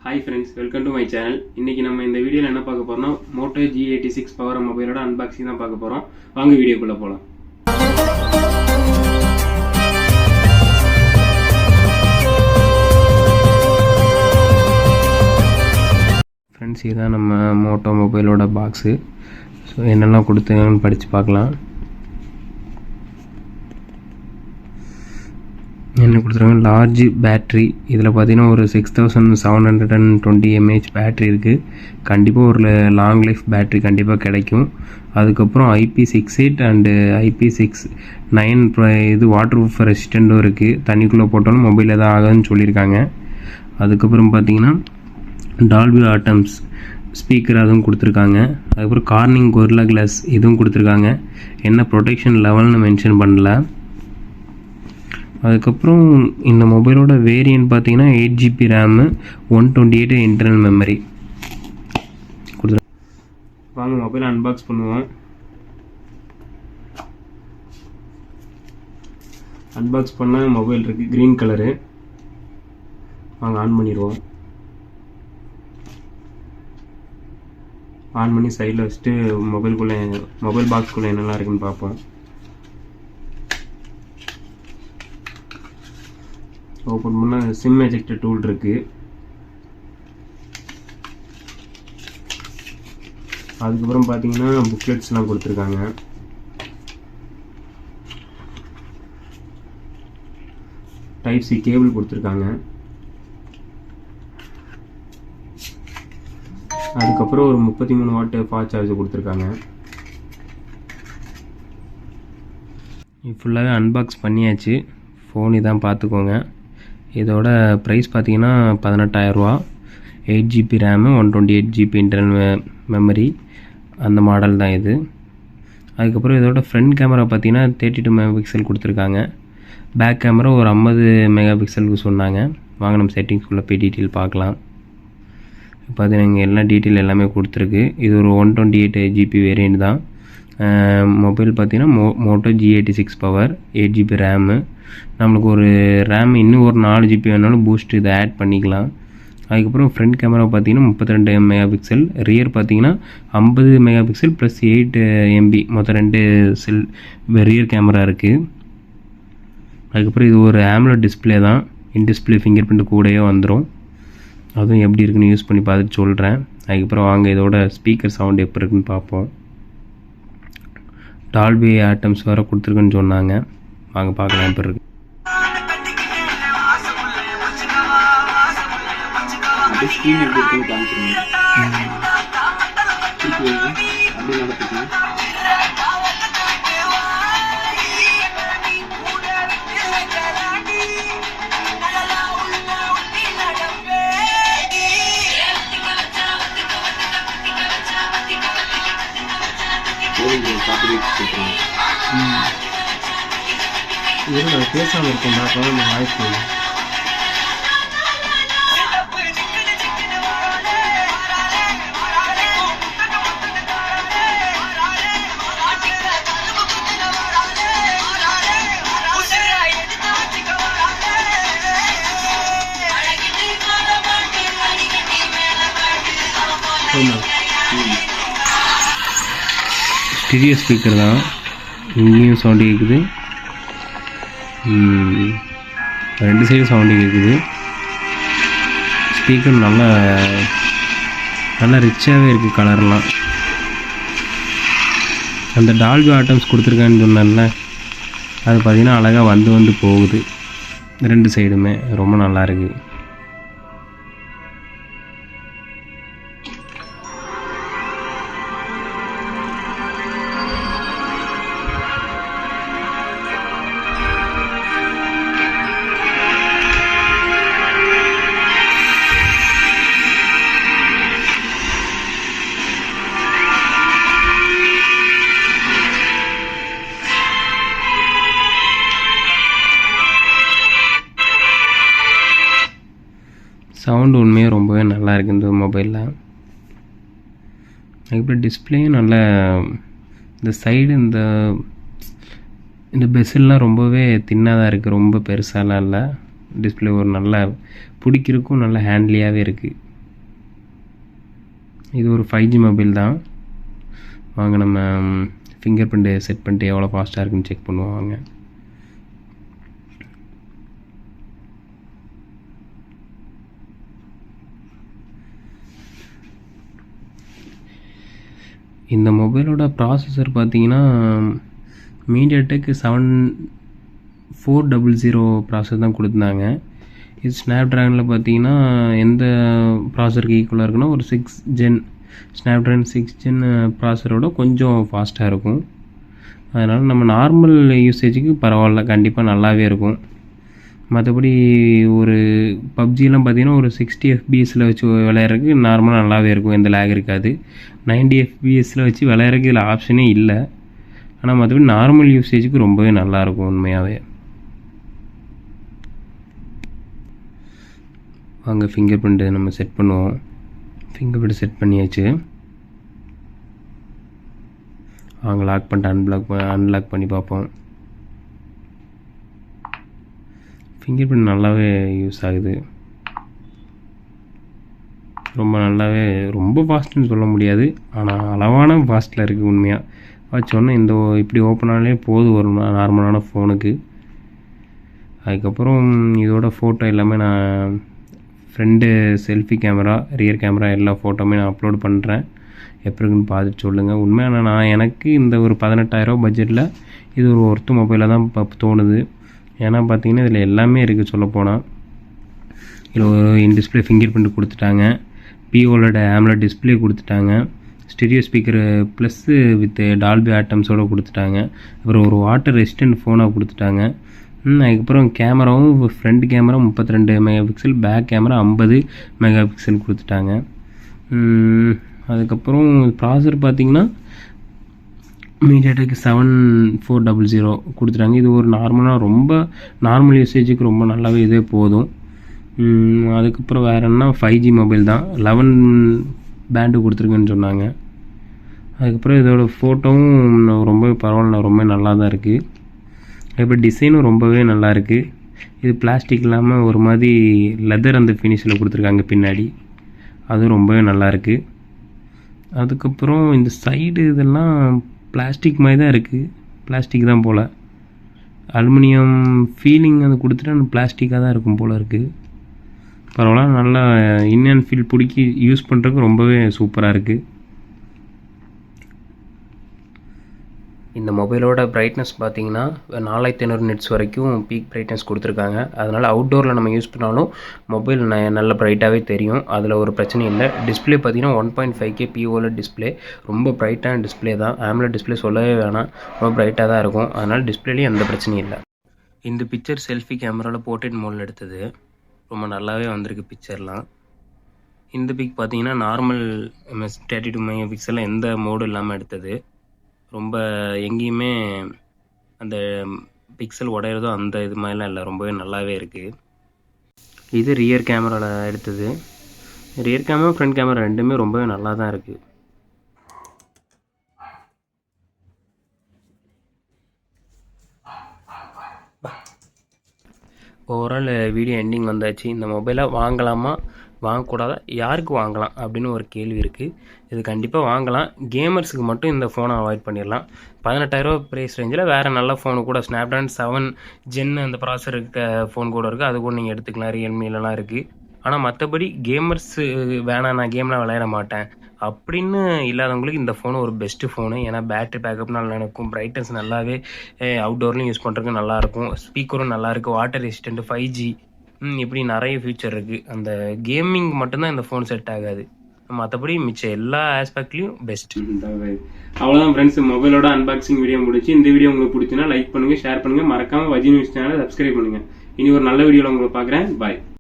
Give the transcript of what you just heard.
Hi friends, welcome to my channel. இன்றைக்கி நம்ம இந்த வீடியோவில் என்ன பார்க்க போகிறோம்னா மோட்டோ G86 பவர் மொபைலோட அன்பாக்சிங் தான் பார்க்க போகிறோம். வாங்க வீடியோக்குள்ளே போகலாம். ஃப்ரெண்ட்ஸ், இதுதான் நம்ம மோட்டோ மொபைலோட பாக்ஸு. ஸோ என்னெல்லாம் கொடுத்துங்கன்னு படித்து பார்க்கலாம். என்ன கொடுத்துருக்காங்க, லார்ஜ் பேட்ரி. இதில் பார்த்தீங்கன்னா ஒரு 6720 mAh பேட்ரி இருக்குது. கண்டிப்பாக ஒரு லாங் லைஃப் பேட்ரி கண்டிப்பாக கிடைக்கும். அதுக்கப்புறம் IP68 அண்டு IP69 இது வாட்டர் ப்ரூஃப் ரெசிஸ்டண்ட்டும் இருக்குது. தண்ணிக்குள்ளே போட்டாலும் மொபைல் எதாவது ஆகுதுன்னு சொல்லியிருக்காங்க. அதுக்கப்புறம் பார்த்தீங்கன்னா டால்பி ஆட்டம்ஸ் ஸ்பீக்கர் அதுவும் கொடுத்துருக்காங்க. அதுக்கப்புறம் கார்னிங் கொரில்லா கிளாஸ் இதுவும் கொடுத்துருக்காங்க. என்ன ப்ரொடெக்ஷன் லெவல்னு மென்ஷன் பண்ணல. அதுக்கப்புறம் இந்த மொபைலோட வேரியன்ட் பார்த்தீங்கன்னா 8GB ரேமு 128 இன்டர்னல் மெமரி கொடுத்துரு. வாங்க மொபைல் அன்பாக்ஸ் பண்ணுவோம். அன்பாக்ஸ் பண்ணால் மொபைல் இருக்குது, க்ரீன் கலரு. வாங்க ஆன் பண்ணிடுவோம். ஆன் பண்ணி சைடில் வச்சுட்டு மொபைல் பாக்ஸ்குள்ளே என்னெல்லாம் இருக்குதுன்னு பார்ப்போம். ஓப்பன் பண்ணால் சிம் எஜெக்டர் டூல் இருக்குது. அதுக்கப்புறம் பார்த்தீங்கன்னா புக்லெட்ஸ்லாம் கொடுத்துருக்காங்க. டைப் சி கேபிள் கொடுத்துருக்காங்க. அதுக்கப்புறம் ஒரு 33 வாட் ஃபாஸ்ட் சார்ஜ் கொடுத்துருக்காங்க. ஃபுல்லாகவே அன்பாக்ஸ் பண்ணியாச்சு. ஃபோன் இதான் பார்த்துக்கோங்க. இதோட ப்ரைஸ் பார்த்தீங்கன்னா 18,000 ரூபா. 8GB RAM 128GB internal memory அந்த மாடல் தான் இது. அதுக்கப்புறம் இதோட ஃப்ரண்ட் கேமரா பார்த்தீங்கன்னா 32 மெகாபிக்சல் கொடுத்துருக்காங்க. பேக் கேமரா ஒரு 50 மெகாபிக்சலுக்கு சொன்னாங்க. வாங்க நம்ம செட்டிங்ஸ்குள்ளே போய் டீட்டெயில் பார்க்கலாம். பார்த்தீங்கன்னா இங்கே எல்லா டீட்டெயில் எல்லாமே கொடுத்துருக்கு. இது ஒரு 128GB வேரியண்ட் தான். மொபைல் பார்த்தீங்கன்னா Moto G86 power 8GB RAM. நம்மளுக்கு ஒரு ரேம் இன்னும் ஒரு 4GB வேணாலும் பூஸ்ட் இதை ஆட் பண்ணிக்கலாம். அதுக்கப்புறம் ஃப்ரண்ட் கேமரா பார்த்தீங்கன்னா 32 மெகாபிக்சல், ரியர் பார்த்தீங்கன்னா 50 மெகாபிக்சல் ப்ளஸ் 8 MB மொத்தம் 2 செல் ரியர் கேமரா இருக்குது. அதுக்கப்புறம் இது ஒரு AMOLED டிஸ்பிளே தான். இன் டிஸ்பிளே ஃபிங்கர் பிரிண்ட் கூடயே வந்துடும். அதுவும் எப்படி இருக்குன்னு யூஸ் பண்ணி பார்த்துட்டு சொல்கிறேன். அதுக்கப்புறம் வாங்க இதோட ஸ்பீக்கர் சவுண்ட் எப்படி இருக்குன்னு பார்ப்போம். டால்பி ஆட்டம்ஸ் வேறு கொடுத்துருக்குன்னு சொன்னாங்க. வாங்க பார்க்கலாம் எப்படி இருக்கு. இதோட பேசாமல் இருக்கும்டா, அப்போ வாய்ப்பு. ஸ்டீரியோ ஸ்பீக்கர் தான். இங்கேயும் சவுண்டு கேட்குது, 2 சைடு சவுண்டு கேட்குது. ஸ்பீக்கர் நல்லா ரிச்சாகவே இருக்குது கலர்லாம். அந்த டால்பி ஆட்டம்ஸ் கொடுத்துருக்கான்னு சொன்னேன்ல, அது பார்த்திங்கன்னா அழகாக வந்து போகுது 2 சைடுமே. ரொம்ப நல்லா இருக்குது. சவுண்டு உண்மையாக ரொம்பவே நல்லா இருக்குது இந்த மொபைலில். அதுக்கப்புறம் டிஸ்பிளேயும் நல்ல இந்த சைடு இந்த பெசில்லாம் ரொம்பவே தின்னாக தான் இருக்குது, ரொம்ப பெருசாலாம் இல்லை. டிஸ்பிளே ஒரு நல்ல பிடிக்கிறதுக்கும் நல்ல ஹேண்ட்லியாகவே இருக்குது. இது ஒரு 5G மொபைல் தான். வாங்க நம்ம ஃபிங்கர் பிரிண்ட்டு செட் பண்ணிட்டு எவ்வளோ ஃபாஸ்ட்டாக இருக்குன்னு செக் பண்ணுவோம் வாங்க. இந்த மொபைலோட ப்ராசஸர் பார்த்தீங்கன்னா மீடியாடெக் 7400 ப்ராசஸர் தான் கொடுத்துருந்தாங்க. இது ஸ்னாப்ட்ராகனில் பார்த்தீங்கன்னா எந்த ப்ராசஸருக்கு ஈக்குவலாக இருக்குன்னா ஒரு 6 ஜென் ஸ்னாப்ட்ராகன் 6 ஜென் ப்ராசஸரோட கொஞ்சம் ஃபாஸ்ட்டாக இருக்கும். அதனால் நம்ம நார்மல் யூசேஜுக்கு பரவாயில்ல, கண்டிப்பாக நல்லாவே இருக்கும். மற்றபடி ஒரு பப்ஜிலாம் பார்த்தீங்கன்னா ஒரு 60 FPSல வச்சு விளையாடுறதுக்கு நார்மலாக நல்லாவே இருக்கும், எந்த லேக் இருக்காது. 90 FPSல வச்சு விளையாடுறதுக்கு இதில் ஆப்ஷனே இல்லை. ஆனால் மற்றபடி நார்மல் யூசேஜுக்கு ரொம்பவே நல்லாயிருக்கும் உண்மையாகவே. வாங்க ஃபிங்கர் பிரிண்ட்டு நம்ம செட் பண்ணுவோம். ஃபிங்கர் பிரிண்ட் செட் பண்ணியாச்சு. வாங்க லாக் பண்ணிட்டு அன்லாக் பண்ணி பார்ப்போம். ஃபிங்கர் பிரிண்ட் நல்லாவே யூஸ் ஆகுது, ரொம்ப நல்லாவே. ரொம்ப ஃபாஸ்ட்டுன்னு சொல்ல முடியாது, ஆனால் அளவான ஃபாஸ்ட்டில் இருக்குது உண்மையாக. வச்சோன்னே இந்த இப்படி ஓப்பனாலே போதும் ஒரு நார்மலான ஃபோனுக்கு. அதுக்கப்புறம் இதோட ஃபோட்டோ எல்லாமே நான் front selfie camera, rear camera எல்லா ஃபோட்டோவுமே நான் அப்லோட் பண்ணுறேன். எப்படி இருக்குன்னு பார்த்துட்டு சொல்லுங்கள். உண்மையாக நான் எனக்கு இந்த ஒரு 18,000 பட்ஜெட்டில் இது ஒரு ஒர்த்து மொபைலாக தான் இப்போ தோணுது. ஏன்னா பார்த்தீங்கன்னா இதில் எல்லாமே இருக்குது சொல்லப்போனால். இதில் ஒரு டிஸ்பிளே ஃபிங்கர் பிரிண்ட் கொடுத்துட்டாங்க, POLED AMOLED டிஸ்பிளே கொடுத்துட்டாங்க, stereo speaker plus with Dolby ஆட்டம்ஸோடு கொடுத்துட்டாங்க. அப்புறம் ஒரு வாட்டர் ரெசிஸ்டன்ட் ஃபோனாக கொடுத்துட்டாங்க. அதுக்கப்புறம் கேமராவும் front camera 32 megapixel, back camera 50 megapixel கொடுத்துட்டாங்க. அதுக்கப்புறம் ப்ராசஸர் பார்த்திங்கன்னா மீடியாடெக் 7400 கொடுத்துட்டாங்க. இது ஒரு ரொம்ப நார்மல் யூசேஜுக்கு ரொம்ப நல்லாவே இதே போதும். அதுக்கப்புறம் வேறு என்ன 5G மொபைல் தான், 11 பேண்டு கொடுத்துருக்குன்னு சொன்னாங்க. அதுக்கப்புறம் இதோட ஃபோட்டோவும் ரொம்ப பரவாயில்ல, ரொம்ப நல்லா தான் இருக்குது. இப்போ டிசைனும் ரொம்பவே நல்லா இருக்குது. இது பிளாஸ்டிக் இல்லாமல் ஒரு மாதிரி லெதர் அந்த ஃபினிஷில் கொடுத்துருக்காங்க பின்னாடி, அதுவும் ரொம்பவே நல்லாயிருக்கு. அதுக்கப்புறம் இந்த சைடு இதெல்லாம் பிளாஸ்டிக் மாதிரி தான் இருக்குது, பிளாஸ்டிக் தான் போல். அலுமினியம் ஃபீலிங் அது கொடுத்துட்டு அந்த பிளாஸ்டிக்காக தான் இருக்கும் போல் இருக்குது. பரவாயில்ல, நல்லா இன் ஃபீல் பிடிக்கி யூஸ் பண்ணுறதுக்கு ரொம்பவே சூப்பராக இருக்குது. இந்த மொபைலோட பிரைட்னஸ் பார்த்தீங்கன்னா 4500 நிட்ஸ் வரைக்கும் பீக் பிரைட்னஸ் கொடுத்துருக்காங்க. அதனால் அவுட்டோரில் நம்ம யூஸ் பண்ணாலும் மொபைல் நல்ல பிரைட்டாகவே தெரியும், அதில் ஒரு பிரச்சனையும் இல்லை. டிஸ்பிளே பார்த்தீங்கன்னா 1.5K POLED டிஸ்பிளே, ரொம்ப பிரைட்டான டிஸ்பிளே தான். AMOLED டிஸ்பிளே சொல்லவே வேணாம், ரொம்ப பிரைட்டாக தான் இருக்கும். அதனால் டிஸ்பிளேலேயும் எந்த பிரச்சனையும் இல்லை. இந்த பிக்சர் செல்ஃபி கேமராவில் போர்ட்ரேட் மோடில் எடுத்தது, ரொம்ப நல்லாவே வந்திருக்கு பிக்சர்லாம். இந்த பிக் பார்த்தீங்கன்னா நார்மல் 32 மெகா பிக்சலில் எந்த மோடும் இல்லாமல் எடுத்தது. ரொம்ப எங்கேயுமே அந்த பிக்சல் உடையிறதோ அந்த இது மாதிரிலாம் இல்லை, ரொம்பவே நல்லாவே இருக்குது. இது ரியர் கேமராவில் எடுத்தது. ரியர் கேமரா ஃப்ரண்ட் கேமரா ரெண்டுமே ரொம்பவே நல்லா தான் இருக்குது. ஓவரால் வீடியோ எண்டிங் வந்தாச்சு. இந்த மொபைலை வாங்கலாமா வாங்கக்கூடாதா, யாருக்கு வாங்கலாம் அப்படின்னு ஒரு கேள்வி இருக்குது. இது கண்டிப்பாக வாங்கலாம். கேமர்ஸுக்கு மட்டும் இந்த ஃபோனை அவாய்ட் பண்ணிடலாம். 18,000 ப்ரைஸ் ரேஞ்சில் வேறு நல்ல ஃபோனு கூட ஸ்னாப்ட்ராகன் 7 ஜென் அந்த ப்ராசஸர் இருக்க ஃபோன் கூட இருக்குது, அது கூட நீங்கள் எடுத்துக்கலாம். ரியல்மிலலாம் இருக்குது. ஆனால் மற்றபடி கேமர்ஸு வேணாம், நான் கேம்லாம் விளையாட மாட்டேன் அப்படின்னு இல்லாதவங்களுக்கு இந்த ஃபோனு ஒரு பெஸ்ட்டு ஃபோனு. ஏன்னா பேட்ரி பேக்கப் நல்லா இருக்கும், பிரைட்னஸ் நல்லாவே அவுட்டோர்லையும் யூஸ் பண்ணுறதுக்கு நல்லாயிருக்கும், ஸ்பீக்கரும் நல்லாயிருக்கு, வாட்டர் ரெசிஸ்டன்ட், 5G இப்படி நிறைய ஃபியூச்சர் இருக்குது. அந்த கேமிங் மட்டும்தான் இந்த ஃபோன் செட் ஆகாது, மற்றபடி மிச்சம் எல்லா ஆஸ்பெக்ட்லையும் பெஸ்ட். அவ்வளோதான் ஃப்ரெண்ட்ஸ், மொபைலோட அன்பாக்சிங் வீடியோ முடிச்சு. இந்த வீடியோ உங்களுக்கு பிடிச்சினா லைக் பண்ணுங்கள், ஷேர் பண்ணுங்கள், மறக்காமல் வஜி நியூஸ் சேனலை சப்ஸ்கிரைப் பண்ணுங்கள். இனி ஒரு நல்ல வீடியோவில் உங்களை பார்க்குறேன். பாய்.